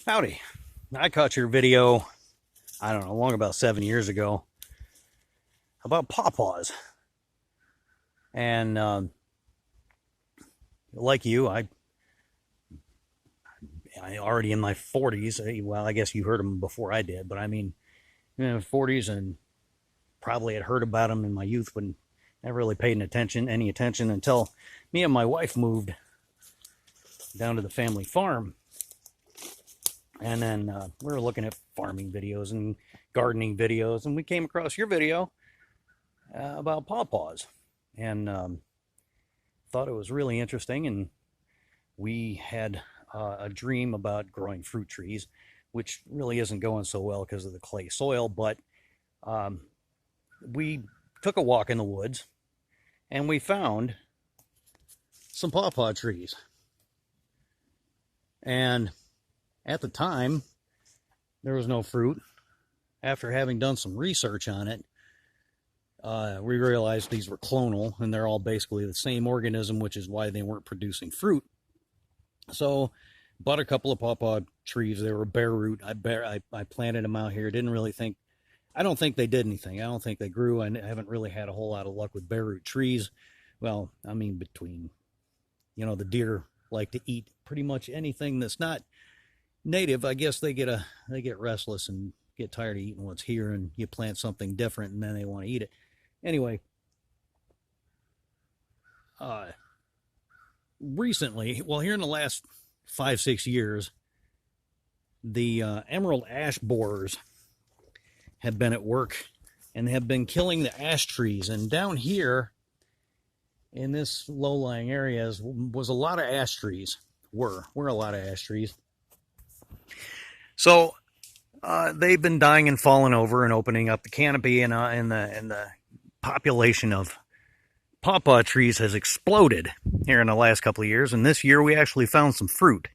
Howdy. I caught your video, I don't know, long about 7 years ago about pawpaws. And like you, I already in my 40s. Well, I guess you heard them before I did, but I mean, 40s, and probably had heard about them in my youth, but never really paid any attention until me and my wife moved down to the family farm. And then we were looking at farming videos and gardening videos, and we came across your video about pawpaws, and thought it was really interesting. And we had a dream about growing fruit trees, which really isn't going so well because of the clay soil. But um, we took a walk in the woods and we found some pawpaw trees. And at the time, there was no fruit. After having done some research on it, we realized these were clonal, and they're all basically the same organism, which is why they weren't producing fruit. So, bought a couple of pawpaw trees. They were bare root. I planted them out here. I don't think they did anything. I don't think they grew. I haven't really had a whole lot of luck with bare root trees. Well, I mean, the deer like to eat pretty much anything that's not native. I guess they get restless and get tired of eating what's here, and you plant something different, and then they want to eat it. Anyway, recently, well, here in the last 5-6 years, the emerald ash borers have been at work and have been killing the ash trees. And down here in this low-lying area was a lot of ash trees. Were a lot of ash trees. So they've been dying and falling over and opening up the canopy, and the population of pawpaw trees has exploded here in the last couple of years. And this year we actually found some fruit.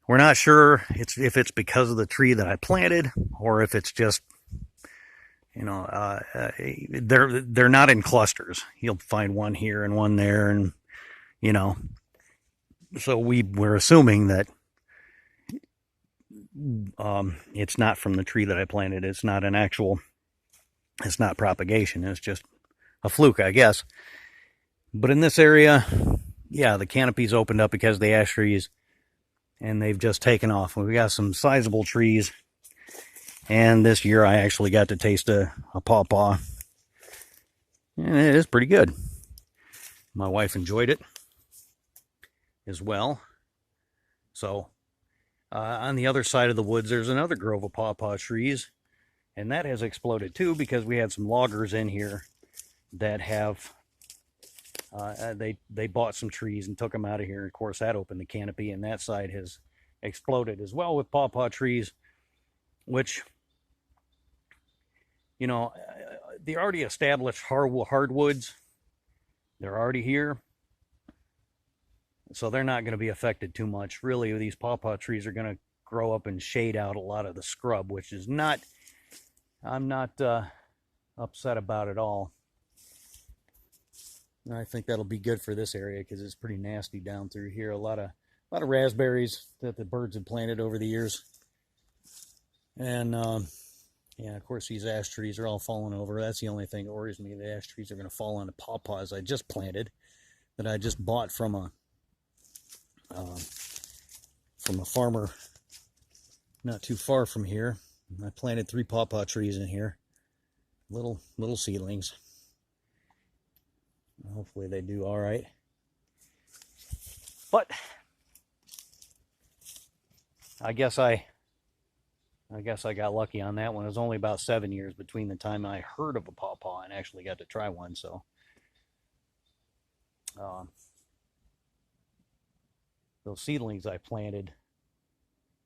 We're not sure if it's because of the tree that I planted, or if it's just, they're not in clusters. You'll find one here and one there, and so we're assuming that it's not from the tree that I planted. It's not propagation. It's just a fluke, I guess. But in this area, yeah, the canopy's opened up because of the ash trees, and they've just taken off. We got some sizable trees, and this year I actually got to taste a pawpaw, and it is pretty good. My wife enjoyed it as well. So on the other side of the woods, there's another grove of pawpaw trees, and that has exploded too, because we had some loggers in here that have they bought some trees and took them out of here. And of course, that opened the canopy, and that side has exploded as well with pawpaw trees, which, the already established hardwoods, they're already here, so they're not going to be affected too much. Really, these pawpaw trees are going to grow up and shade out a lot of the scrub, which is not, I'm not upset about at all. And I think that'll be good for this area because it's pretty nasty down through here. A lot of raspberries that the birds have planted over the years. And yeah, of course, these ash trees are all falling over. That's the only thing that worries me. The ash trees are going to fall on the pawpaws I just planted, that I just bought from a farmer not too far from here. I planted 3 pawpaw trees in here, little seedlings. Hopefully they do all right. But I guess I got lucky on that one. It was only about 7 years between the time I heard of a pawpaw and actually got to try one. So those seedlings I planted,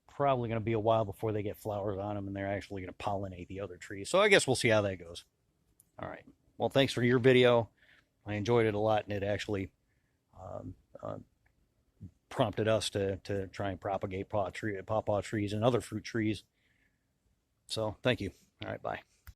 probably going to be a while before they get flowers on them, and they're actually going to pollinate the other trees. So I guess we'll see how that goes. All right. Well, thanks for your video. I enjoyed it a lot, and it actually prompted us to try and propagate pawpaw trees and other fruit trees. So thank you. All right, bye.